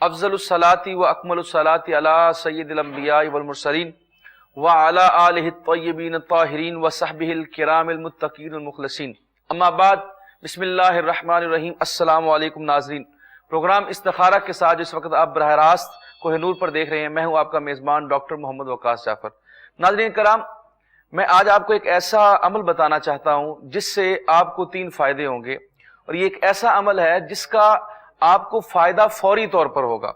افضل الصلاۃ و اکمل الصلاۃ علی سید الانبیاء والمرسلین وعلی آلہ الطیبین الطاہرین وصحبہ الکرام المتقین المخلصین، اما بعد، بسم اللہ الرحمن الرحیم۔ السلام علیکم ناظرین، پروگرام استخارہ کے ساتھ اس وقت آپ براہ راست کوہ نور پر دیکھ رہے ہیں۔ میں ہوں آپ کا میزبان ڈاکٹر محمد وقاص جعفر۔ ناظرین کرام، میں آج آپ کو ایک ایسا عمل بتانا چاہتا ہوں جس سے آپ کو 3 فائدے ہوں گے، اور یہ ایک ایسا عمل ہے جس کا آپ کو فائدہ فوری طور پر ہوگا،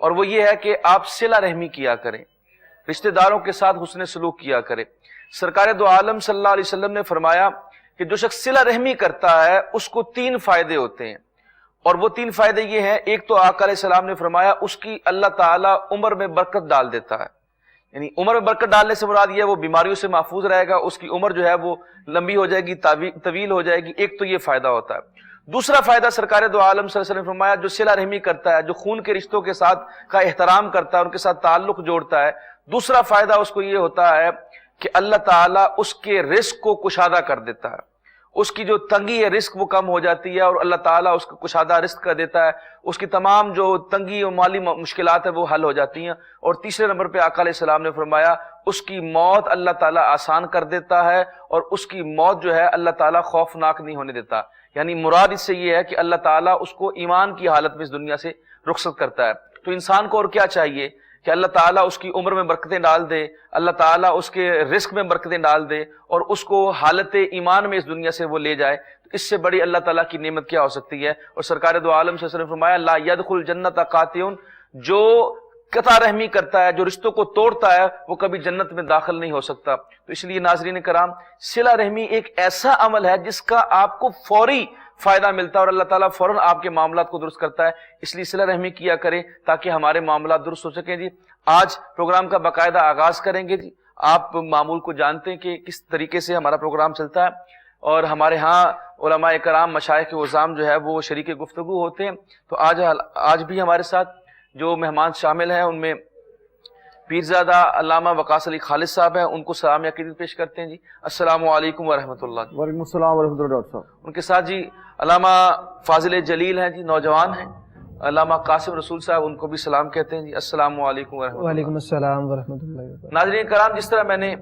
اور وہ یہ ہے کہ آپ صلہ رحمی کیا کریں، رشتہ داروں کے ساتھ حسن سلوک کیا کریں۔ سرکار دو عالم صلی اللہ علیہ وسلم نے فرمایا کہ جو شخص صلہ رحمی کرتا ہے اس کو 3 فائدے ہوتے ہیں، اور وہ 3 فائدے یہ ہیں۔ ایک تو آقا علیہ السلام نے فرمایا اس کی اللہ تعالیٰ عمر میں برکت ڈال دیتا ہے، یعنی عمر میں برکت ڈالنے سے مراد یہ ہے وہ بیماریوں سے محفوظ رہے گا، اس کی عمر جو ہے وہ لمبی ہو جائے گی، طویل ہو جائے گی۔ ایک تو یہ فائدہ ہوتا ہے۔ دوسرا فائدہ سرکار دو عالم صلی اللہ علیہ وسلم نے فرمایا جو صلہ رحمی کرتا ہے، جو خون کے رشتوں کے ساتھ کا احترام کرتا ہے، ان کے ساتھ تعلق جوڑتا ہے، دوسرا فائدہ اس کو یہ ہوتا ہے کہ اللہ تعالیٰ اس کے رزق کو کشادہ کر دیتا ہے، اس کی جو تنگی ہے رزق وہ کم ہو جاتی ہے، اور اللہ تعالیٰ اس کو کشادہ رزق کر دیتا ہے، اس کی تمام جو تنگی اور مالی مشکلات ہیں وہ حل ہو جاتی ہیں۔ اور تیسرے نمبر پہ آقا علیہ السلام نے فرمایا اس کی موت اللہ تعالیٰ آسان کر دیتا ہے، اور اس کی موت جو ہے اللہ تعالیٰ خوفناک نہیں ہونے دیتا۔ یعنی مراد اس سے یہ ہے کہ اللہ تعالیٰ اس کو ایمان کی حالت میں اس دنیا سے رخصت کرتا ہے۔ تو انسان کو اور کیا چاہیے کہ اللہ تعالیٰ اس کی عمر میں برکتیں ڈال دے، اللہ تعالیٰ اس کے رزق میں برکتیں ڈال دے، اور اس کو حالت ایمان میں اس دنیا سے وہ لے جائے۔ تو اس سے بڑی اللہ تعالیٰ کی نعمت کیا ہو سکتی ہے؟ اور سرکار دو عالم صلی اللہ علیہ وسلم نے فرمایا لا يدخل جنت قاطع، جو قطع رحمی کرتا ہے، جو رشتوں کو توڑتا ہے، وہ کبھی جنت میں داخل نہیں ہو سکتا۔ تو اس لیے ناظرین کرام، صلہ رحمی ایک ایسا عمل ہے جس کا آپ کو فوری فائدہ ملتا ہے، اور اللہ تعالیٰ فوراً آپ کے معاملات کو درست کرتا ہے۔ اس لیے صلہ رحمی کیا کریں تاکہ ہمارے معاملات درست ہو سکیں۔ جی آج پروگرام کا باقاعدہ آغاز کریں گے۔ جی آپ معمول کو جانتے ہیں کہ کس طریقے سے ہمارا پروگرام چلتا ہے، اور ہمارے ہاں علماء کرام، مشائخ عظام جو ہے وہ شریک گفتگو ہوتے ہیں۔ تو آج بھی ہمارے ساتھ جو مہمان شامل ہیں ان میں پیرزادہ علامہ وقاص علی خالد صاحب ہیں، ان کو سلام عقیدت پیش کرتے ہیں۔ جی السلام علیکم ورحمۃ اللہ۔ وعلیکم السلام ورحمۃ اللہ ڈاکٹر صاحب۔ ان کے ساتھ جی علامہ فاضل جلیل ہیں، جی نوجوان ہیں، علامہ قاسم رسول صاحب، ان کو بھی سلام کہتے ہیں۔ جی السلام علیکم ورحمۃ اللہ۔ وعلیکم السلام ورحمۃ اللہ وبرکاتہ۔ ناظرین کرام، جس طرح میں نے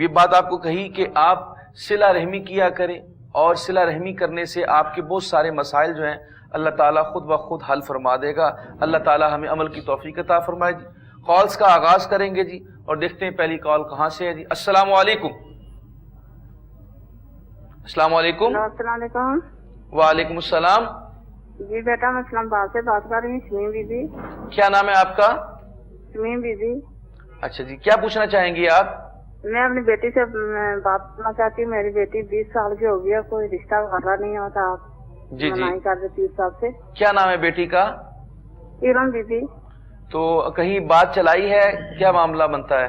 یہ بات آپ کو کہی کہ آپ صلہ رحمی کیا کریں، اور صلہ رحمی کرنے سے آپ کے بہت سارے مسائل جو ہیں اللہ تعالیٰ خود بخود حل فرما دے گا۔ اللہ تعالیٰ ہمیں عمل کی توفیق عطا فرمائے۔ جی کالز کا آغاز کریں گے جی، اور دیکھتے ہیں پہلی کال کہاں سے ہے۔ جی السلام علیکم۔ السلام علیکم۔ السلام علیکم۔ وعلیکم السلام۔ جی بیٹا، میں اسلام آباد سے بات کر رہی ہوں، شمیم بی بی۔ کیا نام ہے آپ کا؟ شمیم بی بی۔ اچھا جی، کیا پوچھنا چاہیں گی آپ؟ میں اپنی بیٹی سے بات کرنا چاہتی ہوں۔ میری بیٹی 20 سال کی ہو گئی ہے، کوئی رشتہ وغیرہ نہیں ہوتا، آپ جی منائی کر دے 30 سال سے۔ کیا نام ہے بیٹی کا؟ ایرم بی بی۔ تو کہیں بات چلائی ہے؟ کیا معاملہ بنتا ہے؟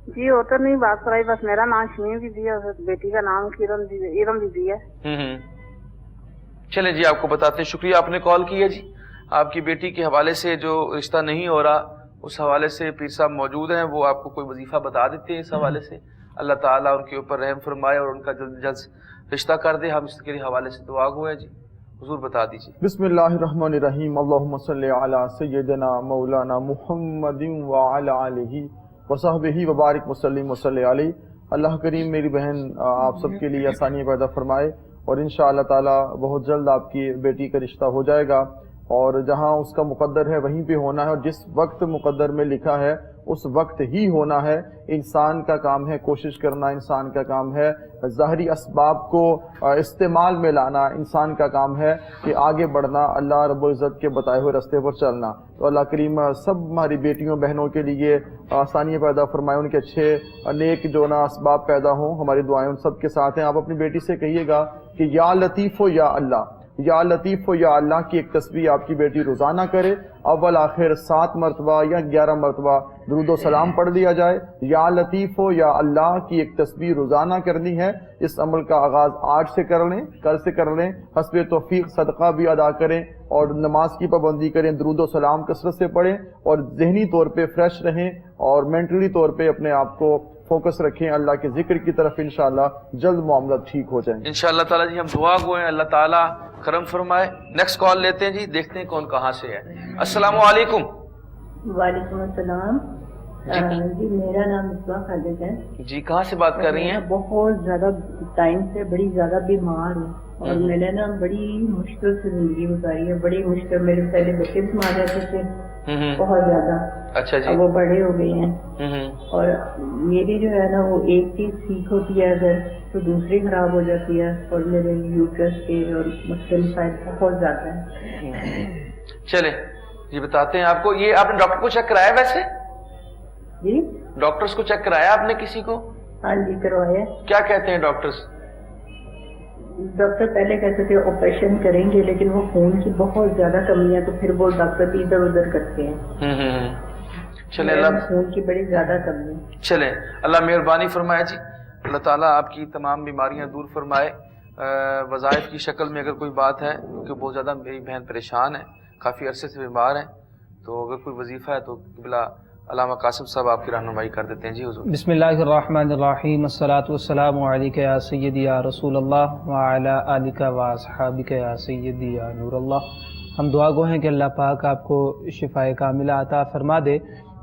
جی وہ تو نہیں بات کرائی، بس میرا نام شمیم بی بی ہے اور بیٹی کا نام ایرم بی بی ہے۔ چلیں جی، آپ کو بتاتے ہیں۔ شکریہ آپ نے کال کی ہے۔ جی آپ کی بیٹی کے حوالے سے جو رشتہ نہیں ہو رہا، اس حوالے سے پیر صاحب موجود ہیں، وہ آپ کو کوئی وظیفہ بتا دیتے ہیں اس حوالے سے۔ اللہ تعالیٰ ان کے اوپر رحم فرمائے اور ان کا جلد جلد رشتہ کر دے۔ ہم اس کے حوالے سے دعا گو ہیں۔ جی حضور بتا دیجیے۔ بسم اللہ الرحمن الرحیم، اللہم صلی علی سیدنا مولانا محمد وعلی آلہ وصحبہ وبارک وسلم وصلی علیہ۔ اللہ کریم میری بہن آپ سب کے لیے آسانی پیدا فرمائے، اور انشاءاللہ تعالی بہت جلد آپ کی بیٹی کا رشتہ ہو جائے گا، اور جہاں اس کا مقدر ہے وہیں پہ ہونا ہے، اور جس وقت مقدر میں لکھا ہے اس وقت ہی ہونا ہے۔ انسان کا کام ہے کوشش کرنا، انسان کا کام ہے ظاہری اسباب کو استعمال میں لانا، انسان کا کام ہے کہ آگے بڑھنا، اللہ رب العزت کے بتائے ہوئے راستے پر چلنا۔ تو اللہ کریم سب ہماری بیٹیوں بہنوں کے لیے آسانیاں پیدا فرمائے، ان کے اچھے نیک جو نا اسباب پیدا ہوں۔ ہماری دعائیں ان سب کے ساتھ ہیں۔ آپ اپنی بیٹی سے کہیے گا کہ یا لطیف و یا اللہ، یا لطیف و یا اللہ کی ایک تسبیح آپ کی بیٹی روزانہ کرے، اول آخر 7 مرتبہ یا 11 مرتبہ درود و سلام پڑھ دیا جائے۔ یا لطیف و یا اللہ کی ایک تسبیح روزانہ کرنی ہے۔ اس عمل کا آغاز آج سے کر لیں، کل سے کر لیں، حسب توفیق صدقہ بھی ادا کریں، اور نماز کی پابندی کریں، درود و سلام کثرت سے پڑھیں، اور ذہنی طور پہ فریش رہیں، اور مینٹلی طور پہ اپنے آپ کو فوکس رکھیں اللہ کے ذکر کی طرف۔ انشاءاللہ جلد معاملات ٹھیک ہو جائیں گے انشاءاللہ تعالیٰ۔ جی ہم دعا گو ہیں، اللہ تعالیٰ کرم فرمائے. نیکسٹ کال لیتے ہیں جی, دیکھتے ہیں کون کہاں سے ہے. السلام علیکم. وعلیکم السلام. جی میرا نام مصباح خالد ہے. جی کہاں سے بات کر رہی ہیں؟ بہت زیادہ ٹائم سے بڑی زیادہ بیمار ہوں اور میں نے نا بڑی مشکل سے زندگی گزاری ہے, بڑی مشکل. میرے پہلے بچے بیمار رہتے تھے بہت زیادہ. اچھا جی. وہ بڑے ہو گئے ہیں اور میری جو ہے نا وہ ایک چیز ٹھیک ہوتی ہے اگر تو دوسری خراب ہو جاتی ہے اور میرے یوٹرس کے اور مختلف سائڈ بہت زیادہ ہے. چلے جی بتاتے ہیں آپ کو. یہ آپ نے ڈاکٹر کو چیک کرایا ویسے؟ جی ڈاکٹرز کو چیک کرایا آپ نے کسی کو؟ ہاں جی کروایا. کیا کہتے ہیں ڈاکٹرز؟ ڈاکٹر پہلے کہتے تھے آپریشن کریں گے لیکن وہ خون کی بہت زیادہ کمی ہے تو پھر وہ ڈاکٹر بھی ادھر ادھر کرتے ہیں. چلے اللہ خون کی بڑی زیادہ کمی ہے. چلے اللہ مہربانی فرمائے جی. اللہ تعالیٰ آپ کی تمام بیماریاں دور فرمائے. وظائف کی شکل میں اگر کوئی بات ہے کیونکہ بہت زیادہ میری بہن پریشان ہے, کافی عرصے سے بیمار ہیں, تو اگر کوئی وظیفہ ہے تو بلا علامہ قاسم صاحب آپ کی رہنمائی کر دیتے ہیں. جی حضور. بسم اللہ الرحمن الرحیم. الصلاۃ والسلام علیک یا سیدی یا رسول اللہ وعلی آلک و اصحابک یا سیدی یا نور اللہ. ہم دعا گو ہیں کہ اللہ پاک آپ کو شفاء کاملہ عطا فرما دے.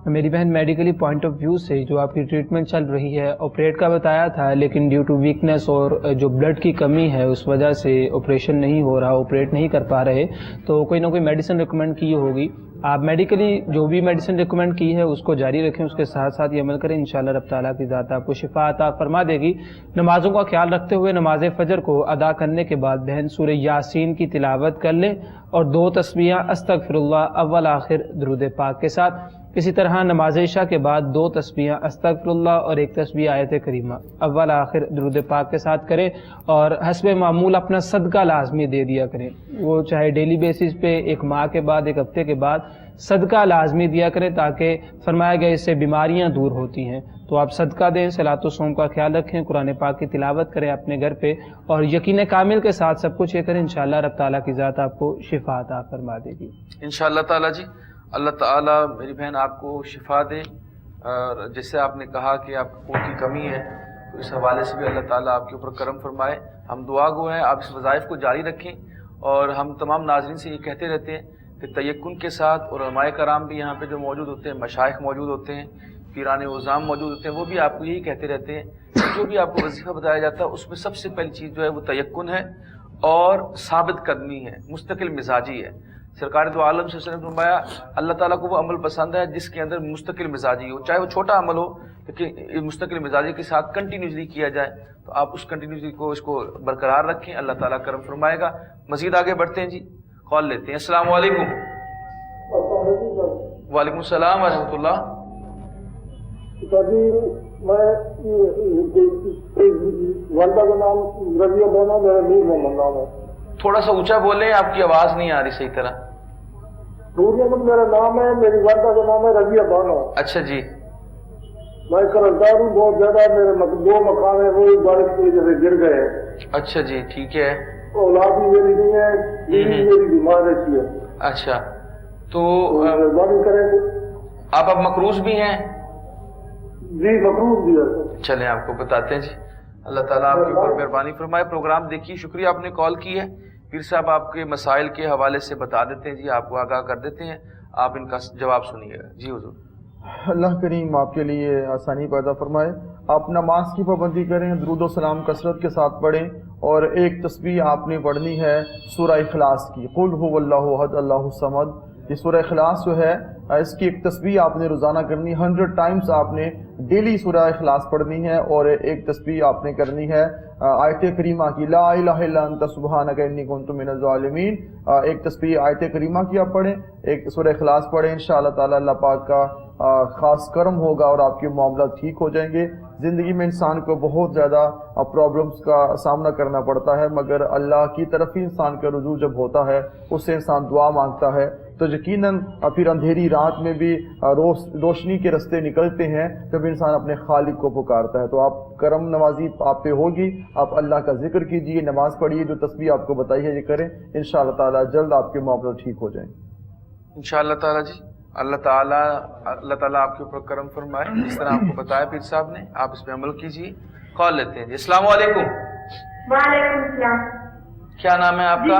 میری بہن میڈیکلی پوائنٹ آف ویو سے جو آپ کی ٹریٹمنٹ چل رہی ہے, آپریٹ کا بتایا تھا لیکن ڈیو ٹو ویکنس اور جو بلڈ کی کمی ہے اس وجہ سے آپریشن نہیں ہو رہا, آپریٹ نہیں کر پا رہے, تو کوئی نہ کوئی میڈیسن ریکمینڈ کی ہوگی. آپ میڈیکلی جو بھی میڈیسن ریکمینڈ کی ہے اس کو جاری رکھیں, اس کے ساتھ ساتھ یہ عمل کریں, انشاءاللہ رب تعالیٰ کی ذات آپ کو شفا عطا فرما دے گی. نمازوں کا خیال رکھتے ہوئے نماز فجر کو ادا کرنے کے بعد بہن سورہ یاسین کی تلاوت کر لیں اور 2 تسبیحاں استغفر اللہ اول آخر درود پاک کے ساتھ. اسی طرح نماز عشاء کے بعد 2 تسبیحاں استغفر اللہ اور 1 تسبیح آیت کریمہ اول آخر درود پاک کے ساتھ کریں, اور حسب معمول اپنا صدقہ لازمی دے دیا کریں. وہ چاہے ڈیلی بیسس پہ 1 ماہ کے بعد 1 ہفتے کے بعد صدقہ لازمی دیا کریں, تاکہ فرمایا گیا اس سے بیماریاں دور ہوتی ہیں. تو آپ صدقہ دیں, صلاۃ و صوم کا خیال رکھیں, قرآن پاک کی تلاوت کریں اپنے گھر پہ, اور یقین کامل کے ساتھ سب کچھ یہ کریں, انشاءاللہ رب تعالیٰ کی ذات آپ کو شفا عطا فرما دے گی انشاءاللہ تعالیٰ. جی اللہ تعالیٰ میری بہن آپ کو شفا دے. اور جیسے آپ نے کہا کہ آپ کو خون کی کمی ہے تو اس حوالے سے بھی اللہ تعالیٰ آپ کے اوپر کرم فرمائے. ہم دعا گو ہیں آپ اس وظائف کو جاری رکھیں, اور ہم تمام ناظرین سے یہ کہتے رہتے ہیں کہ تیقن کے ساتھ, اور علماء کرام بھی یہاں پہ جو موجود ہوتے ہیں, مشائخ موجود ہوتے ہیں, پیران عظام موجود ہوتے ہیں, وہ بھی آپ کو یہی کہتے رہتے ہیں کہ جو بھی آپ کو وظیفہ بتایا جاتا ہے اس میں سب سے پہلی چیز جو ہے وہ تیقن ہے اور ثابت قدمی ہے, مستقل مزاجی ہے. سرکار دو عالم سے نے فرمایا اللہ تعالیٰ کو وہ عمل پسند ہے جس کے اندر مستقل مزاجی ہو, چاہے وہ چھوٹا عمل ہو لیکن مستقل مزاجی کے ساتھ کنٹینیوسلی کیا جائے. تو آپ اس کنٹینیوسلی کو اس کو برقرار رکھیں, اللہ تعالیٰ کرم فرمائے گا. مزید آگے بڑھتے ہیں جی, کال لیتے ہیں. السلام علیکم. وعلیکم السلام ورحمۃ اللہ. والدہ کا نام رضیہ بونا, میرا نور محمد نام ہے. تھوڑا سا اونچا بولیں, آپ کی آواز نہیں آ رہی صحیح طرح. نور محمد میرا نام ہے, میری والدہ کا نام ہے رضیہ بونا. اچھا جی. میں قرضدار ہوں بہت زیادہ, میرے 2 مکان ہیں وہ بارش کی وجہ سے گر گئے ہیں. اچھا جی ٹھیک ہے. اولاد بھی میری نہیں ہے, بیوی میری بیمار رہتی ہے. اچھا تو مہربانی کریں. آپ اب مقروض بھی ہیں؟ جی مقروض بھی ہے. چلیں آپ کو بتاتے ہیں جی. اللہ تعالیٰ آپ کے اوپر مہربانی فرمائے. پروگرام دیکھیے, شکریہ آپ نے کال کی ہے. پیر صاحب آپ کے مسائل کے حوالے سے بتا دیتے ہیں جی, آپ کو آگاہ کر دیتے ہیں, آپ ان کا جواب سنیے گا. جی حضور. اللہ کریم آپ کے لیے آسانی پیدا فرمائے. آپ نماز کی پابندی کریں, درود و سلام کثرت کے ساتھ پڑھیں, اور 1 تسبیح آپ نے پڑھنی ہے سورہ اخلاص کی, قل هو اللہ احد اللہ الصمد. یہ سورہ اخلاص جو ہے اس کی 1 تسبیح آپ نے روزانہ کرنی, 100 ٹائمز آپ نے ڈیلی سورہ اخلاص پڑھنی ہے, اور 1 تسبیح آپ نے کرنی ہے آیت کریمہ کی, لا الہ الا انت سبحانک انی کنت من الظالمین. 1 تسبیح آیت کریمہ کی آپ پڑھیں, 1 سورہ اخلاص پڑھیں. انشاءاللہ تعالی اللہ پاک کا خاص کرم ہوگا اور آپ کے معاملات ٹھیک ہو جائیں گے. زندگی میں انسان کو بہت زیادہ پرابلمس کا سامنا کرنا پڑتا ہے, مگر اللہ کی طرف ہی انسان کا رجوع جب ہوتا ہے, اس سے انسان دعا مانگتا ہے, تو یقیناً پھر اندھیری رات میں بھی روشنی کے رستے نکلتے ہیں جب انسان اپنے خالق کو پکارتا ہے. تو آپ کرم نوازی آپ پہ ہوگی, آپ اللہ کا ذکر کیجئے, نماز پڑھیے, جو تسبیح آپ کو بتائی ہے یہ کریں, انشاءاللہ تعالی جلد آپ کے معاملات ٹھیک ہو جائیں انشاءاللہ تعالی. جی اللہ تعالیٰ آپ کے اوپر کرم فرمائے. جس طرح آپ کو بتایا پیر صاحب نے, آپ اس پہ عمل کیجیے. کال لیتے ہیں جی. السلام علیکم. وعلیکم السلام. کیا نام ہے آپ کا؟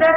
10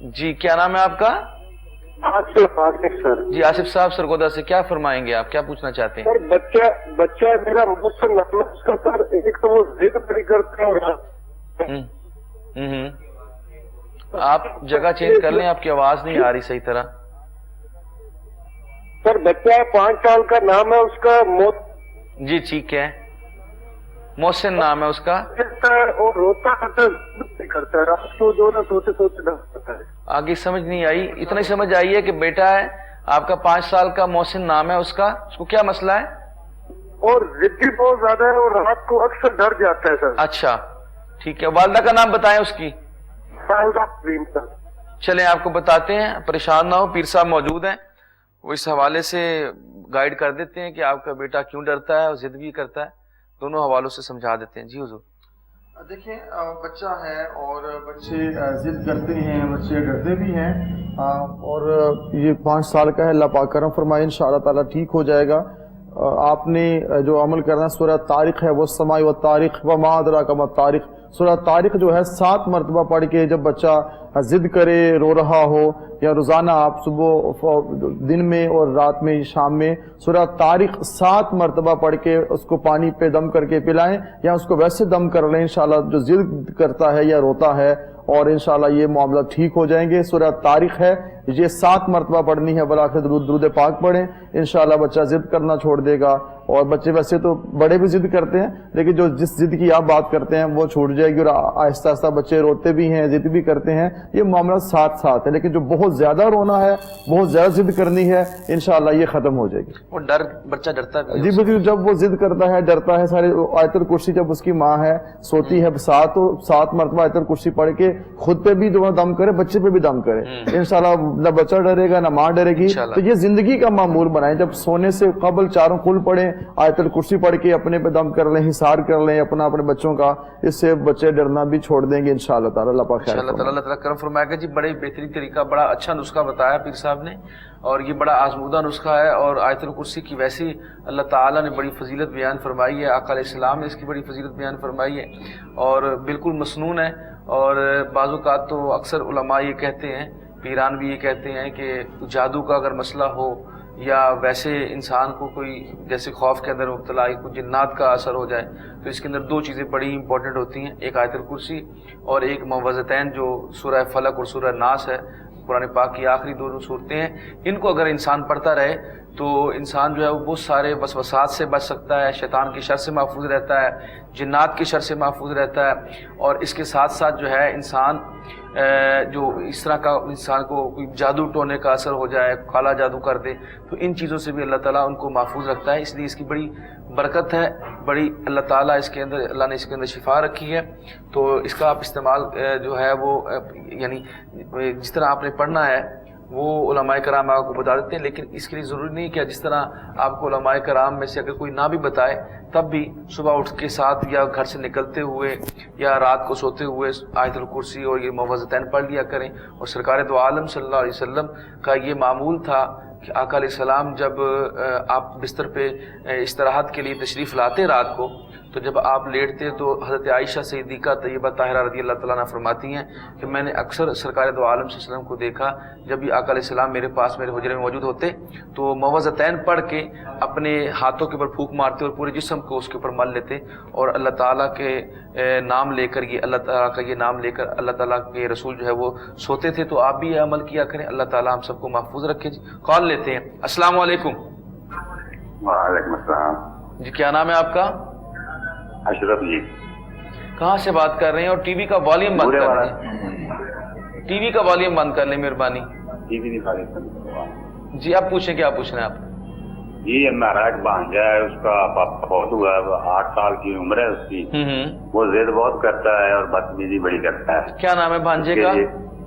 جی کیا نام ہے آپ کا؟ آصف سر. جی آصف صاحب سرگودا سے کیا فرمائیں گے آپ, کیا پوچھنا چاہتے ہیں؟ سر بچہ میرا محسن نسل اس کا سر ایک تو وہ ضد بڑی کرتا ہے اور آپ جگہ چینج کر لیں, آپ کی آواز نہیں آ رہی صحیح طرح. سر بچہ 5 سال کا, نام ہے اس کا جی ٹھیک ہے, محسن نام ہے اس کا, اور روتا کرتا ہے رات کو جو نا سوتے سوتے ڈرتا ہے. آگے سمجھ نہیں آئی, اتنا ہی سمجھ آئی ہے کہ بیٹا ہے آپ کا 5 سال کا, محسن نام ہے اس کا, اس کو کیا مسئلہ ہے؟ اور ضدی بہت زیادہ ہے اور رات کو اکثر ڈر جاتا ہے سر. اچھا ٹھیک ہے, والدہ کا نام بتائیں اس کی. سر چلیں آپ کو بتاتے ہیں, پریشان نہ ہو, پیر صاحب موجود ہیں, وہ اس حوالے سے گائیڈ کر دیتے ہیں کہ آپ کا بیٹا کیوں ڈرتا ہے اور ضد بھی کرتا ہے, دونوں حوالوں سے سمجھا دیتے ہیں. جی حضور. دیکھیں بچہ ہے اور بچے ضد کرتے ہیں, بچے ڈرتے بھی ہیں, اور یہ 5 سال کا ہے, اللہ پاک کرم فرمائے انشاءاللہ تعالیٰ ٹھیک ہو جائے گا. آپ نے جو عمل کرنا ہے سورہ طارق ہے, وہ سماء و طارق وما ادراک ما طارق, سورہ طارق جو ہے 7 مرتبہ پڑھ کے جب بچہ ضد کرے, رو رہا ہو, یا روزانہ آپ صبح دن میں اور رات میں شام میں سورہ طارق 7 مرتبہ پڑھ کے اس کو پانی پہ دم کر کے پلائیں, یا اس کو ویسے دم کر لیں انشاءاللہ, جو ضد کرتا ہے یا روتا ہے, اور انشاءاللہ یہ معاملہ ٹھیک ہو جائیں گے. سورہ طارق ہے یہ 7 مرتبہ پڑھنی ہے, بالآخر درود پاک پڑھیں, انشاءاللہ بچہ ضد کرنا چھوڑ دے گا. اور بچے ویسے تو بڑے بھی ضد کرتے ہیں, لیکن جو جس ضد کی آپ بات کرتے ہیں وہ چھوٹ جائے گی, اور آہستہ آہستہ بچے روتے بھی ہیں, ضد بھی کرتے ہیں, یہ معاملہ ساتھ ہے. لیکن جو بہت زیادہ رونا ہے, بہت زیادہ ضد کرنی ہے, انشاءاللہ یہ ختم ہو جائے گی. وہ ڈر بچہ ڈرتا ہے جی بالکل, جب وہ ضد کرتا ہے, ڈرتا ہے, سارے آیت الکرسی جب اس کی ماں ہے سوتی ہے 7 مرتبہ آیت الکرسی پڑھ کے خود پہ بھی دم کرے, بچے پہ بھی دم کرے, انشاءاللہ نہ بچہ ڈرے گا نہ ماں ڈرے گی. تو یہ زندگی کا معمول بنائیں, جب سونے سے قبل 4 قل پڑھیں, آیت الکرسی پڑھ کے اپنے پہ دم کر لیں, حصار کر لیں اپنے بچوں کا, اس سے بچے ڈرنا بھی چھوڑ دیں گے انشاءاللہ تعالی. اللہ پاک خیر فرمائے. اللہ تعالیٰ کرم فرمائے گا. جی بڑے بہترین طریقہ, بڑا اچھا نسخہ بتایا پیر صاحب نے, اور یہ بڑا آزمودہ نسخہ ہے, اور آیت الکرسی کی ویسی اللہ تعالیٰ نے بڑی فضیلت بیان فرمائی ہے, آقا علیہ السلام نے اس کی بڑی فضیلت بیان فرمائی ہے, اور بالکل مسنون ہے. اور بعض اوقات تو اکثر علماء یہ کہتے ہیں, پیران بھی یہ کہتے ہیں کہ جادو کا اگر مسئلہ ہو, یا ویسے انسان کو کوئی جیسے خوف کے اندر مبتلا ہے, کوئی جنات کا اثر ہو جائے, تو اس کے اندر 2 چیزیں بڑی امپورٹنٹ ہوتی ہیں, ایک آیت الکرسی اور ایک معوذتین جو سورہ فلق اور سورہ ناس ہے, قرآن پاک کی آخری 2 صورتیں ہیں. ان کو اگر انسان پڑھتا رہے تو انسان جو ہے وہ بہت سارے وسوسات سے بچ سکتا ہے, شیطان کی شر سے محفوظ رہتا ہے, جنات کی شر سے محفوظ رہتا ہے. اور اس کے ساتھ ساتھ جو ہے انسان جو اس طرح کا انسان کو کوئی جادو ٹونے کا اثر ہو جائے, کالا جادو کر دے, تو ان چیزوں سے بھی اللہ تعالیٰ ان کو محفوظ رکھتا ہے. اس لیے اس کی بڑی برکت ہے, بڑی اللہ تعالیٰ اس کے اندر, اللہ نے اس کے اندر شفا رکھی ہے. تو اس کا آپ استعمال جو ہے وہ یعنی جس طرح آپ نے پڑھنا ہے وہ علماء کرام آپ کو بتا دیتے ہیں, لیکن اس کے لیے ضروری نہیں کہ جس طرح آپ کو علماء کرام میں سے اگر کوئی نہ بھی بتائے تب بھی صبح اٹھ کے ساتھ یا گھر سے نکلتے ہوئے یا رات کو سوتے ہوئے آیت الکرسی اور یہ معوذتین پڑھ لیا کریں. اور سرکار دو عالم صلی اللہ علیہ وسلم کا یہ معمول تھا کہ آقا علیہ السلام جب آپ بستر پہ استراحت کے لیے تشریف لاتے رات کو, تو جب آپ لیٹتے تو حضرت عائشہ صدیقہ طیبہ طاہرہ رضی اللہ تعالیٰ عنہ فرماتی ہیں کہ میں نے اکثر سرکار دو عالم صلی اللہ علیہ وسلم کو دیکھا, جب بھی آقا علیہ السلام میرے پاس میرے حجرے میں موجود ہوتے تو معوذتین پڑھ کے اپنے ہاتھوں کے اوپر پھونک مارتے اور پورے جسم کو اس کے اوپر مل لیتے, اور اللہ تعالیٰ کے نام لے کر, یہ اللہ تعالیٰ کا یہ نام لے کر اللہ تعالیٰ کے رسول جو ہے وہ سوتے تھے. تو آپ بھی یہ عمل کیا کریں, اللہ تعالیٰ ہم سب کو محفوظ رکھے. کال لیتے ہیں. السلام علیکم. وعلیکم السلام. جی کیا نام ہے آپ کا؟ اشرف جی. کہاں سے بات کر رہے ہیں؟ اور ٹی وی کا والیوم بند کر لیں, ٹی وی کا والیوم بند کر لیں مہربانی. ٹی وی نہیں. جی آپ پوچھیں, کیا پوچھنا ہے آپ؟ جی ہمارا ایک بھانجا ہے, اس کا بہت ہوا ہے, 8 سال کی عمر ہے اس کی. وہ ضد بہت کرتا ہے اور بدتمیزی بڑی کرتا ہے. کیا نام ہے بھانجے کا؟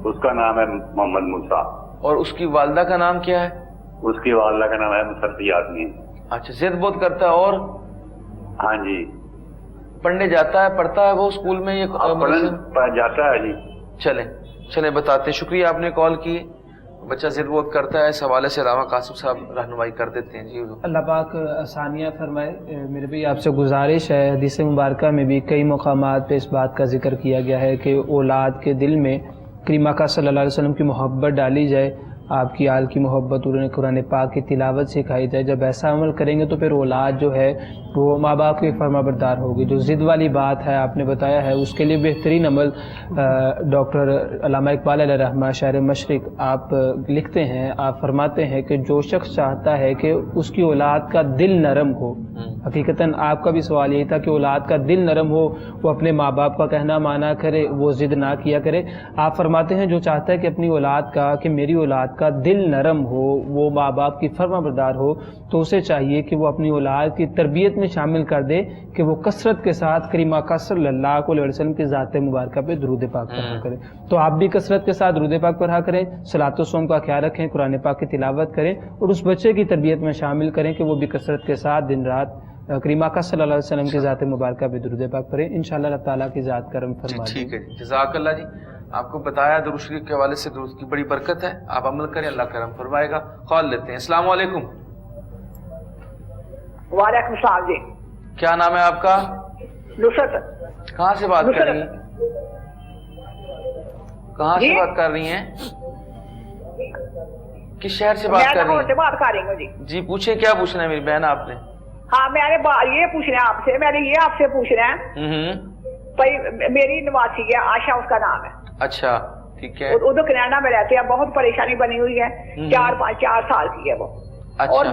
اس کا نام ہے محمد موسیٰ. اور اس کی والدہ کا نام کیا ہے؟ اس کی والدہ کا نام ہے مسرتی آدمی. اچھا, ضد بہت کرتا ہے. اور ہاں جی. پڑھنے جاتا ہے, پڑھتا ہے وہ اسکول میں جاتا ہے جی. چلیں بتاتے ہیں. شکریہ آپ نے کال کی. بچہ ضد بہت کرتا ہے, اس حوالے سے علامہ قاسم صاحب رہنمائی کر دیتے ہیں. جی اللہ پاک آسانیاں فرمائے. میرے بھی آپ سے گزارش ہے, حدیث مبارکہ میں بھی کئی مقامات پہ اس بات کا ذکر کیا گیا ہے کہ اولاد کے دل میں کریم آقا صلی اللہ علیہ وسلم کی محبت ڈالی جائے، آپ کی آل کی محبت، انہوں نے قرآن پاک کی تلاوت سکھائی جائے. جب ایسا عمل کریں گے تو پھر اولاد جو ہے وہ ماں باپ کے فرما بردار ہوگی. جو ضد والی بات ہے آپ نے بتایا ہے، اس کے لیے بہترین عمل ڈاکٹر علامہ اقبال علیہ رحمہ شاعر مشرق آپ لکھتے ہیں، آپ فرماتے ہیں کہ جو شخص چاہتا ہے کہ اس کی اولاد کا دل نرم ہو، حقیقتاً آپ کا بھی سوال یہی تھا کہ اولاد کا دل نرم ہو، وہ اپنے ماں باپ کا کہنا مانا کرے، وہ ضد نہ کیا کرے. آپ فرماتے ہیں جو چاہتا ہے کہ اپنی اولاد کا، کہ میری اولاد کا دل نرم ہو، وہ ماں باپ کی فرما بردار ہو، تو اسے چاہیے کہ وہ اپنی اولاد کی تربیت میں شامل کر دے کہ وہ کثرت کے ساتھ کریم آقا صلی اللہ علیہ وسلم کی ذات مبارکہ پہ درود پاک پڑھا کریں. تو آپ بھی کثرت کے ساتھ درود پاک پڑھا کریں، صلاۃ و صوم کا خیال رکھیں، قرآن پاک کی تلاوت کریں، اور اس بچے کی تربیت میں شامل کریں کہ وہ بھی کثرت کے ساتھ دن رات کریم آقا صلی اللہ علیہ وسلم کی ذات مبارکہ پہ درود پاک پڑھیں. انشاءاللہ اللہ تعالیٰ کی ذات کرم فرما دے. ٹھیک ہے جی، جزاک اللہ جی. آپ کو بتایا درود شریف کے حوالے سے درود کی بڑی برکت ہے، آپ عمل کریں، اللہ کرم فرمائے گا. کال لیتے ہیں. السلام علیکم. وعلیکم السلام جی. کیا نام ہے آپ کا؟ نصرت. کہاں سے بات کر رہی ہیں؟ کہاں سے بات کر رہی ہیں؟ کس شہر سے بات کر رہی ہیں؟ میں بات کر رہی ہوں جی. جی پوچھیں، کیا پوچھنا ہے میری بہن آپ نے؟ ہاں میں نے یہ پوچھنا ہے آپ سے، میں نے یہ آپ سے پوچھنا ہے بھائی، میری نواسی ہے عائشہ، اس کا نام ہے. اچھا ٹھیک ہے. ادھر کینیڈا میں رہتے ہیں، بہت پریشانی بنی ہوئی ہے، 4 سال کی ہے وہ. اور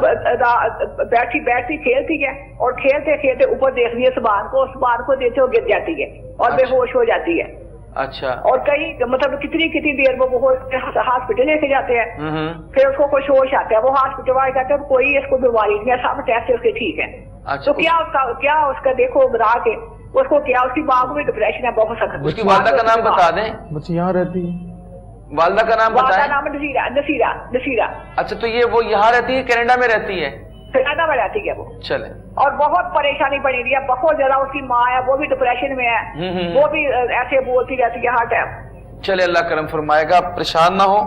بیٹھتی کھیلتی ہے، اور کھیلتے کھیلتے اوپر دیکھ لیے سبان کو دیتے ہوئے گر جاتی ہے اور بے ہوش ہو جاتی ہے. اچھا. اور کئی مطلب کتنی دیر وہ ہاسپٹل لے کے جاتے ہیں، پھر اس کو کچھ ہوش آتا ہے، وہ ہاسپٹل والے کہتے ہیں کوئی اس کو بیماری نہیں ہے، سب ٹیسٹ اس کے ٹھیک ہے. تو کیا اس کا دیکھو بتا کے اس کو کیا، اس کی ماں کو بھی ڈپریشن ہے بہت سخت. اس کی والدہ کا نام بتا دیں. بچی یہاں رہتی ہے. والدہ کا نام بتائیں. والدہ نام نصیرہ. اچھا تو یہ وہ یہاں رہتی ہے، کینیڈا میں رہتی ہے؟ کینیڈا میں رہتی ہے وہ. چلے. اور بہت پریشانی بنی ہوئی ہے، بہت زیادہ. اس کی ماں ہے وہ بھی ڈپریشن میں ہے، وہ بھی ایسے بولتی رہتی ہے ہر ٹائم. چلے اللہ کرم فرمائے گا، آپ پریشان نہ ہو،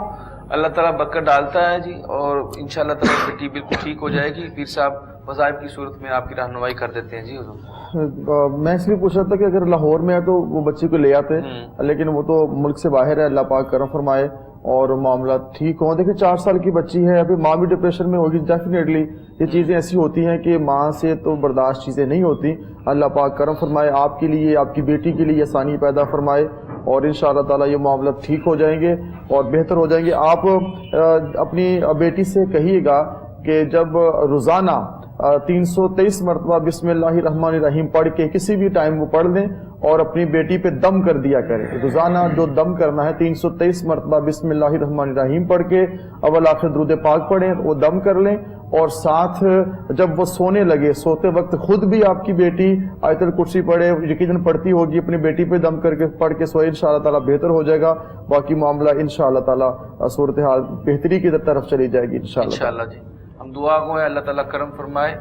اللہ تعالیٰ برکت ڈالتا ہے جی، اور انشاءاللہ تعالیٰ بیٹی بالکل ٹھیک ہو جائے گی. پیر صاحب وظائف کی صورت میں آپ کی رہنمائی کر دیتے ہیں. جی حضور میں اس لیے پوچھ رہا تھا کہ اگر لاہور میں ہے تو وہ بچی کو لے آتے، لیکن وہ تو ملک سے باہر ہے. اللہ پاک کرم فرمائے اور معاملات ٹھیک ہوں. دیکھیں 4 سال کی بچی ہے، ابھی ماں بھی ڈپریشن میں ہوگی ڈیفینیٹلی. یہ چیزیں ایسی ہوتی ہیں کہ ماں سے تو برداشت چیزیں نہیں ہوتی. اللہ پاک کرم فرمائے، آپ کے لیے، آپ کی بیٹی کے لیے آسانی پیدا فرمائے، اور انشاءاللہ تعالیٰ یہ معاملات ٹھیک ہو جائیں گے اور بہتر ہو جائیں گے. آپ اپنی بیٹی سے کہیے گا کہ جب روزانہ 323 مرتبہ بسم اللہ الرحمن الرحیم پڑھ کے کسی بھی ٹائم وہ پڑھ لیں اور اپنی بیٹی پہ دم کر دیا کریں. روزانہ جو دم کرنا ہے 323 مرتبہ بسم اللہ الرحمن الرحیم پڑھ کے اول آخر درود پاک پڑھیں، وہ دم کر لیں. اور ساتھ جب وہ سونے لگے، سوتے وقت خود بھی آپ کی بیٹی آیت الکرسی پڑھے، یقیناً پڑھتی ہوگی، اپنی بیٹی پہ دم کر کے پڑھ کے سوئے، انشاءاللہ تعالیٰ بہتر ہو جائے گا. باقی معاملہ انشاءاللہ تعالیٰ صورتحال بہتری کی طرف چلی جائے گی انشاءاللہ. جی ہم دعا گو ہیں اللہ تعالیٰ کرم فرمائے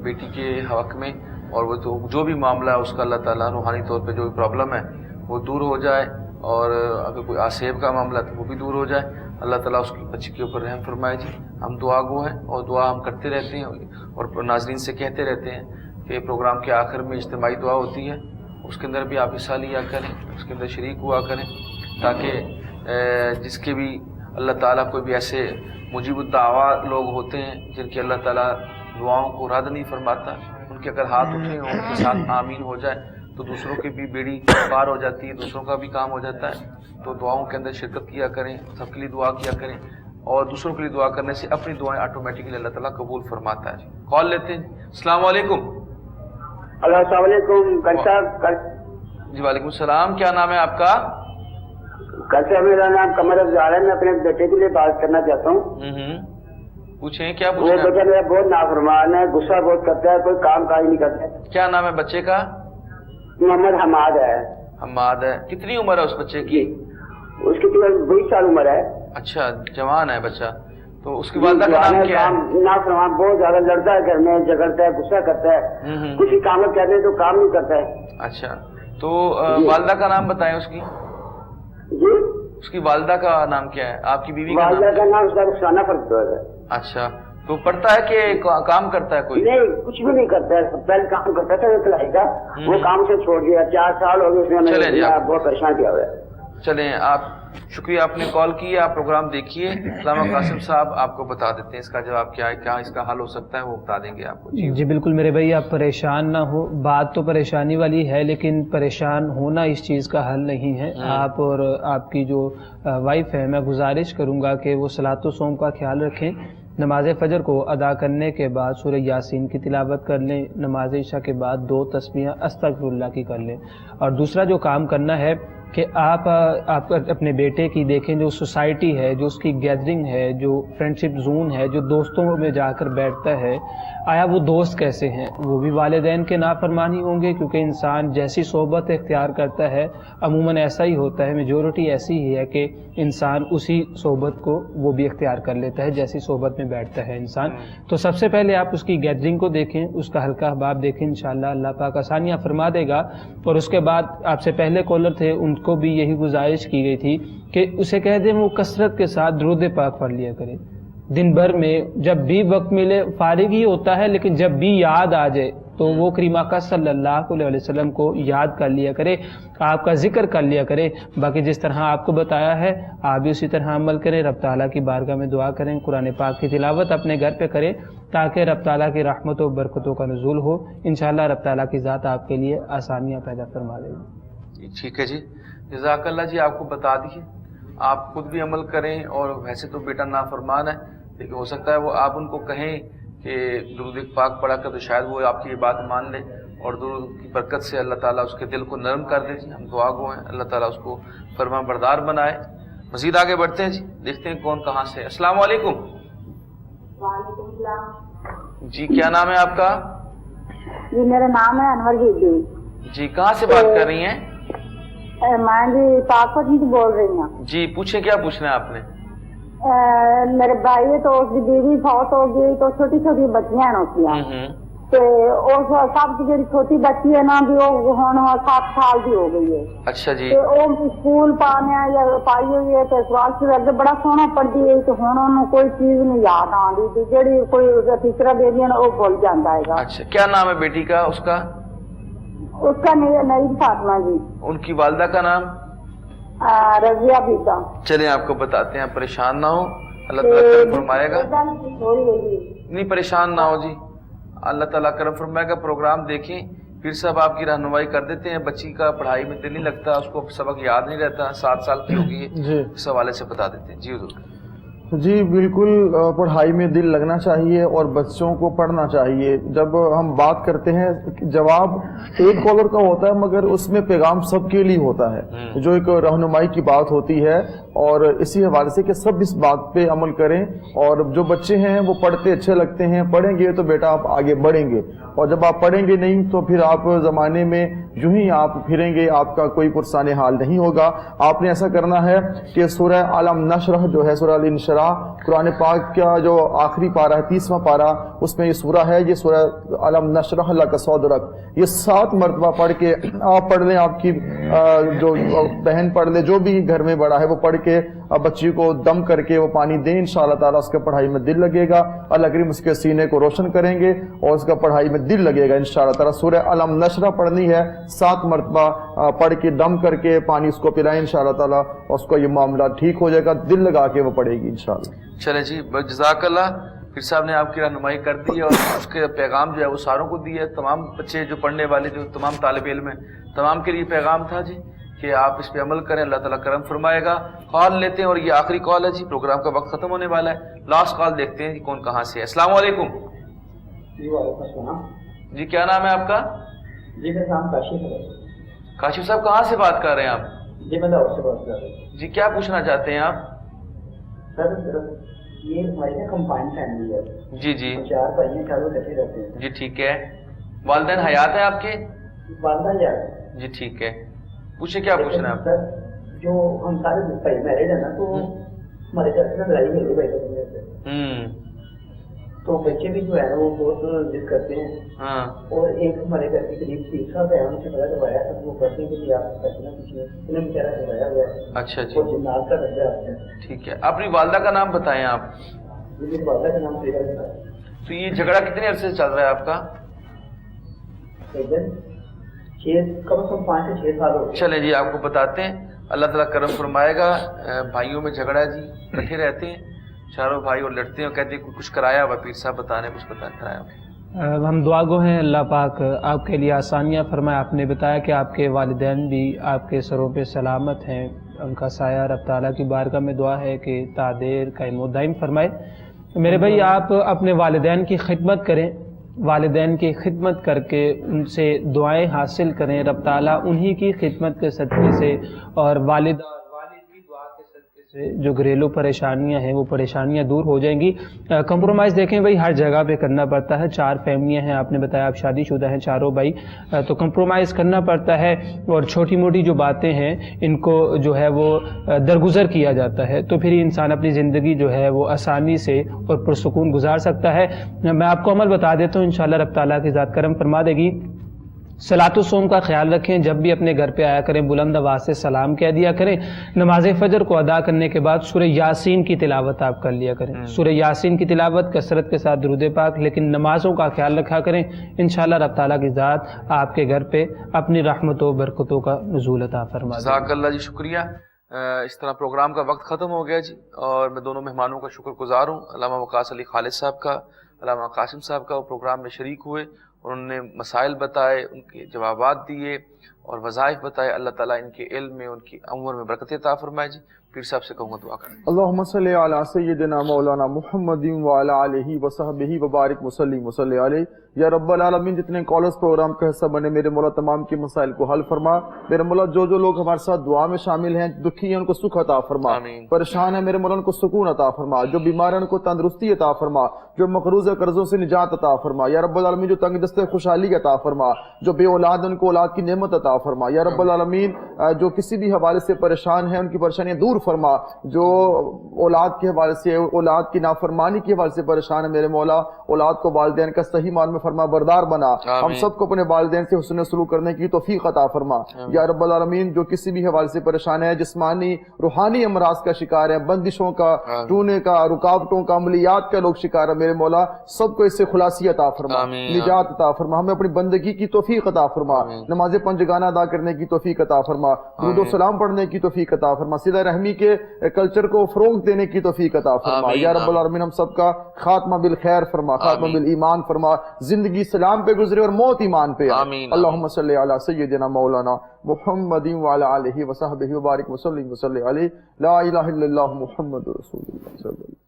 بیٹی کے حق میں، اور وہ تو جو بھی معاملہ ہے اس کا اللہ تعالیٰ روحانی طور پہ جو بھی پرابلم ہے وہ دور ہو جائے، اور اگر کوئی آسیب کا معاملہ ہے تو وہ بھی دور ہو جائے. اللہ تعالیٰ اس کی بچی کے اوپر رحم فرمائے. جی ہم دعا گو ہیں اور دعا ہم کرتے رہتے ہیں، اور ناظرین سے کہتے رہتے ہیں کہ پروگرام کے آخر میں اجتماعی دعا ہوتی ہے، اس کے اندر بھی آپ حصہ لیا کریں، اس کے اندر شریک ہوا کریں، تاکہ جس کے بھی اللہ تعالیٰ کوئی بھی ایسے مجیب الدعوا لوگ ہوتے ہیں جن کے اللہ تعالیٰ دعاؤں کو رد نہیں فرماتا، ان کے اگر ہاتھ اٹھیں اور ان کے ساتھ آمین ہو جائے تو دوسروں کی بھی بیڑی پار ہو جاتی ہے، دوسروں کا بھی کام ہو جاتا ہے. تو دعاؤں کے اندر شرکت کیا کریں، سب کے لیے دعا کیا کریں، اور دوسروں کے لیے دعا کرنے سے اپنی دعائیں آٹومیٹکلی اللہ تعالیٰ قبول فرماتا ہے. کال لیتے ہیں. السلام علیکم. السلام علیکم. جی وعلیکم السلام. کیا نام ہے آپ کا؟ میرا نام قمر افضال ہے. میں اپنے بیٹے کے لیے بات کرنا چاہتا ہوں. پوچھیں کیا پوچھیں. وہ بیٹا میرا بہت نافرمان ہے، غصہ بہت کرتا ہے، کوئی کام کاج نہیں کرتا. کیا نام ہے بچے کا؟ محمد حماد ہے. حماد ہے. کتنی عمر ہے اس بچے کی؟ اس کی 20 سال عمر ہے. اچھا جوان ہے بچہ. تو اس کی والدہ کا نام کیا ہے؟ نافرمان، بہت زیادہ لڑتا ہے، گھر میں جھگڑتا ہے، غصہ کرتا ہے، کسی کام کہتے ہیں تو کام نہیں کرتا ہے. اچھا تو والدہ کا نام بتائیں اس کی. جی اس کی والدہ کا نام کیا ہے؟ آپ کی بیوی کا والدہ کا نام اس کا رخسانہ فرد ہے. اچھا تو پڑھتا ہے کہ کام کرتا ہے کوئی؟ نہیں کچھ بھی نہیں کرتا ہے. پہلے کام کرتا تھا سلائی کا، وہ کام سے چھوڑ دیا. 4 سال ہو گئے اس نے بہت پریشان کیا ہوا ہے. چلیں آپ شکریہ آپ نے کال کی ہے, آپ پروگرام دیکھیے. علامہ قاسم صاحب آپ کو بتا دیتے ہیں اس کا جواب کیا ہے, کیا اس کا حل ہو سکتا ہے, وہ بتا دیں گے آپ کو. جی بالکل میرے بھائی, آپ پریشان نہ ہو, بات تو پریشانی والی ہے لیکن پریشان ہونا اس چیز کا حل نہیں ہے. آپ اور آپ کی جو وائف ہے, میں گزارش کروں گا کہ وہ صلاۃ و صوم کا خیال رکھیں. نماز فجر کو ادا کرنے کے بعد سورہ یاسین کی تلاوت کر لیں, نماز عشاء کے بعد 2 تسبیحیں استغفر اللہ کی کر لیں. اور دوسرا جو کام کرنا ہے کہ آپ اپنے بیٹے کی دیکھیں, جو سوسائٹی ہے, جو اس کی گیدرنگ ہے, جو فرینڈشپ زون ہے, جو دوستوں میں جا کر بیٹھتا ہے, آیا وہ دوست کیسے ہیں؟ وہ بھی والدین کے نافرمانی ہوں گے, کیونکہ انسان جیسی صحبت اختیار کرتا ہے عموماً ایسا ہی ہوتا ہے. میجورٹی ایسی ہی ہے کہ انسان اسی صحبت کو وہ بھی اختیار کر لیتا ہے جیسی صحبت میں بیٹھتا ہے انسان. تو سب سے پہلے آپ اس کی گیدرنگ کو دیکھیں, اس کا حلقہ احباب دیکھیں, انشاءاللہ اللہ پاک آسانیاں فرما دے گا. اور اس کے بعد آپ سے پہلے کالر تھے, ان کو بھی یہی گزارش کی گئی تھی کہ اسے کہہ دیں وہ کثرت کے ساتھ درود پاک پڑھ لیا کرے دن بھر میں, جب بھی وقت ملے. فارغ ہی ہوتا ہے لیکن جب بھی یاد آ جائے تو وہ کریم آقا صلی اللہ علیہ وسلم کو یاد کر لیا کرے, آپ کا ذکر کر لیا کرے. باقی جس طرح آپ کو بتایا ہے آپ بھی اسی طرح عمل کریں. رب تعالیٰ کی بارگاہ میں دعا کریں, قرآن پاک کی تلاوت اپنے گھر پہ کریں تاکہ رب تعالیٰ کی رحمت و برکتوں کا نزول ہو. انشاءاللہ رب تعالیٰ کی ذات آپ کے لیے آسانیاں پیدا فرما دے گی. ٹھیک ہے جی, جزاک اللہ جی. آپ کو بتا دیے, آپ خود بھی عمل کریں. اور ویسے تو بیٹا نافرمان ہے لیکن ہو سکتا ہے وہ آپ ان کو کہیں کہ درود پاک پڑھا کر تو شاید وہ آپ کی یہ بات مان لے, اور درود کی برکت سے اللہ تعالیٰ اس کے دل کو نرم کر دے. ہم دعا گو ہیں, اللہ تعالیٰ اس کو فرما بردار بنائے. مزید آگے بڑھتے ہیں جی, دیکھتے ہیں کون کہاں سے. السلام علیکم. وعلیکم السلام. جی کیا نام ہے آپ کا؟ جی میرا نام ہے انور بی. جی کہاں سے بات کر رہی ہیں؟ میں جی پاکپت سے بول رہی ہوں. جی پوچھیں, کیا پوچھنا ہے آپ نے؟ میرے بھائی ہے تو اس کی بیوی فوت ہو گئی, تو چھوٹی چھوٹی بچیاں ہیں اس کی, تو سب کی جی چھوٹی بچی ہے نا بھی وہ 7 سال کی ہو گئی ہے. اچھا جی. وہ اسکول پانے یا پائی ہوئی ہے تو سوال سے اگے بڑا سونا پڑھتی ہے, تو ہوں انہوں کوئی چیز نہیں یاد آتی, جیڑی کوئی ٹیچر دے دیا وہ بھول جاتا ہے. اچھا کیا نام ہے بیٹی کا؟ اس کا نئی فاطمہ جی. ان کی والدہ کا نام؟ رضیہ بیتا. چلیں آپ کو بتاتے ہیں, پریشان نہ ہو, اللہ تعالیٰ کرم فرمائے گا. نہیں پریشان نہ ہو جی, اللہ تعالیٰ کرم فرمائے گا. پروگرام دیکھیں, پھر سب آپ کی رہنمائی کر دیتے ہیں. بچی کا پڑھائی میں دل نہیں لگتا, اس کو سبق یاد نہیں رہتا, 7 سال کی ہوگی ہے, اس حوالے سے بتا دیتے ہیں. جی حضور. جی بالکل, پڑھائی میں دل لگنا چاہیے اور بچوں کو پڑھنا چاہیے. جب ہم بات کرتے ہیں جواب ایک کالر کا ہوتا ہے مگر اس میں پیغام سب کے لیے ہوتا ہے, جو ایک رہنمائی کی بات ہوتی ہے. اور اسی حوالے سے کہ سب اس بات پہ عمل کریں, اور جو بچے ہیں وہ پڑھتے اچھے لگتے ہیں, پڑھیں گے تو بیٹا آپ آگے بڑھیں گے, اور جب آپ پڑھیں گے نہیں تو پھر آپ زمانے میں جو ہی آپ پھریں گے آپ کا کوئی پرسان حال نہیں ہوگا. آپ نے ایسا کرنا ہے کہ سورہ علم نشرح جو ہے, سورہ الانشراح قرآن پاک کا جو آخری پارہ ہے 30واں پارہ, اس میں یہ سورہ ہے, یہ سورہ علم نشرح لک صدرک, یہ 7 مرتبہ پڑھ کے آپ پڑھ لیں. آپ کی جو بہن پڑھ لے, جو بھی گھر میں بڑا ہے وہ پڑھ کے بچی کو دم کر کے وہ پانی دیں, انشاءاللہ تعالیٰ اس کے پڑھائی میں دل لگے گا. اللہ کریم اس کے سینے کو روشن کریں گے اور اس کا پڑھائی میں دل لگے گا انشاءاللہ تعالیٰ. سورہ علم نشرح پڑھنی ہے, 7 مرتبہ پڑھ کے دم کر کے پانی اس کو پلائیں انشاءاللہ تعالیٰ, اور اس کا یہ معاملہ ٹھیک ہو جائے گا, دل لگا کے وہ پڑھے گی انشاءاللہ. چلیں جی, جزاک اللہ. پھر صاحب نے آپ کی رہنمائی کر دی ہے, اور اس کے پیغام جو ہے وہ ساروں کو دی ہے, تمام بچے جو پڑھنے والے, جو تمام طالب علم ہیں, تمام کے لیے پیغام تھا جی کہ آپ اس پہ عمل کریں, اللہ تعالیٰ کرم فرمائے گا. کال لیتے ہیں, اور یہ آخری کال ہے جی, پروگرام کا وقت ختم ہونے والا ہے. لاسٹ کال دیکھتے ہیں کون کہاں سے ہے. السلام علیکم. جی وعلیکم السلام. جی کیا نام ہے آپ کا؟ جی میرا نام کاشف ہے. کاشف صاحب کہاں سے بات کر رہے ہیں آپ؟ جی میں لاہور سے بات کر رہا ہوں. جی کیا پوچھنا چاہتے ہیں آپ؟ سر یہ ہماری نا کمبائنڈ فیملی ہے. جی جی. 4 بھائی ہیں, چاروں کٹھے رہتے ہیں. جی ٹھیک ہے. والدین حیات ہیں آپ کے؟ والدہ حیات. جی ٹھیک ہے, پوچھے کیا پوچھنا ہے آپ؟ سر جو ہم سارے بھائی میرڈ ہیں نا, تو ہمارے گھر سے لڑائی ہوئی بھائی بہنوں سے, تو بچے بھی جو ہے نا وہ بہت ضد کرتے ہیں. اور ایک ہمارے گھر کے قریب تیسرا ہے, ان سے پتا کروایا تھا, وہ پڑھنے کے لیے آپ کرتے نا کسی نے بیچارہ کروایا ہوا ہے. اچھا جی. وہ جنات کا کرتا ہے آپ نے. ٹھیک ہے, اپنی والدہ کا نام بتائیں آپ. میری والدہ کا نام سیرا ہے. تو یہ جھگڑا کتنے عرصے سے چل رہا ہے آپ کا؟ کم از کم 5 سے 6 سال ہو گئے. چلیں جی آپ کو بتاتے ہیں. اللہ تعالیٰ کرم فرمائے گا. بھائیوں میں جھگڑا ہے جی, اکٹھے رہتے ہیں چاروں بھائی اور لڑتے ہیں اور کہتے ہیں کچھ کرایا ہوا پیر صاحب بتانے کچھ کرایا ہوا. ہم دعا گو ہیں اللہ پاک آپ کے لیے آسانیاں فرمائے. آپ نے بتایا کہ آپ کے والدین بھی آپ کے سروں پہ سلامت ہیں, ان کا سایہ رب تعالیٰ کی بارگاہ میں دعا ہے کہ تعدیر قائم و دائم فرمائے. میرے بھائی آپ اپنے والدین کی خدمت کریں, والدین کی خدمت کر کے ان سے دعائیں حاصل کریں. رب تعالیٰ انہی کی خدمت کے صدقے سے اور والد کی دعا کے صدقے سے جو گھریلو پریشانیاں ہیں وہ پریشانیاں دور ہو جائیں گی. کمپرومائز دیکھیں بھائی ہر جگہ پہ کرنا پڑتا ہے. 4 فیملیاں ہیں, آپ نے بتایا آپ شادی شدہ ہیں چاروں بھائی, تو کمپرومائز کرنا پڑتا ہے اور چھوٹی موٹی جو باتیں ہیں ان کو جو ہے وہ درگزر کیا جاتا ہے, تو پھر انسان اپنی زندگی جو ہے وہ آسانی سے اور پرسکون گزار سکتا ہے. میں آپ کو عمل بتا دیتا ہوں, انشاءاللہ رب تعالیٰ کی ذات کرم فرما دے گی. صلاۃ الصوم کا خیال رکھیں, جب بھی اپنے گھر پہ آیا کریں بلند آواز سے سلام کہہ دیا کریں. نماز فجر کو ادا کرنے کے بعد سورہ یاسین کی تلاوت آپ کر لیا کریں. سورہ یاسین کی تلاوت کثرت کے ساتھ درود پاک, لیکن نمازوں کا خیال رکھا کریں. انشاءاللہ رب تعالیٰ کی ذات آپ کے گھر پہ اپنی رحمت و برکتوں کا نزول عطا فرما دے. جزاک اللہ جی, شکریہ. اس طرح پروگرام کا وقت ختم ہو گیا جی, اور میں دونوں مہمانوں کا شکر گزار ہوں, علامہ وقاص علی خالد صاحب کا, علامہ قاسم صاحب کا. وہ پروگرام میں شریک ہوئے اور انہوں نے مسائل بتائے, ان کے جوابات دیے اور وظائف بتائے. اللہ تعالیٰ ان کے علم میں, ان کی عمر میں برکت عطا فرمائے جی. پیر صاحب سے کہوں گا دعا کریں. اللہم صلی علی سیدنا مولانا محمد وعلی آلہ وصحبہ وبارک وسلم وصلی علیہ. یا رب العالمین, جتنے کالرز پروگرام کا حصہ بنے میرے مولا تمام کے مسائل کو حل فرما. میرے مولا جو لوگ ہمارے ساتھ دعا میں شامل ہیں, دکھی ہیں ان کو سکھ عطا فرما, پریشان ہیں میرے مولا ان کو سکون عطا فرما, جو بیمار ہیں ان کو تندرستی عطا فرما, جو مقروض قرضوں سے نجات عطا فرما. یا رب العالمین, جو تنگ دست خوشحالی عطا فرما, جو بے اولاد ان کو اولاد کی نعمت عطا فرما. یا رب العالمین, جو کسی بھی حوالے سے پریشان ہیں ان کی پریشانیاں دور فرما. جو اولاد کے حوالے سے, اولاد کی نافرمانی کے حوالے سے پریشان ہے میرے مولا, اولاد کو والدین کا صحیح معنی میں فرما بردار بنا. ہم سب کو اپنے والدین سے حسن سلوک کرنے کی توفیق عطا فرما. یا رب العالمین, جو کسی بھی حوالے سے پریشان ہے, جسمانی روحانی امراض کا شکار ہے, بندشوں کا, ٹونے کا, رکاوٹوں کا, عملیات کا لوگ شکار ہے میرے مولا, سب کو اس سے خلاصی عطا فرما, نجات عطا فرما. ہمیں اپنی بندگی کی توفیق عطا فرما, نماز پنجگانہ ادا کرنے کی توفیق عطا فرما, درود و سلام پڑھنے کی توفیق عطا فرما, صلہ رحمی کے کلچر کو فروغ دینے کی توفیق عطا فرما. یا رب العالمین, ہم سب کا خاتمہ بالخیر فرما, خاتمہ بالایمان فرما, زندگی سلام پہ گزرے اور موت ایمان پہ. اللہم صلی علی سیدنا مولانا محمد وعلی آلہ وصحبہ وبارک وسلم وصلی علیہ. لا الہ الا اللہ محمد رسول اللہ صلی اللہ علیہ وسلم.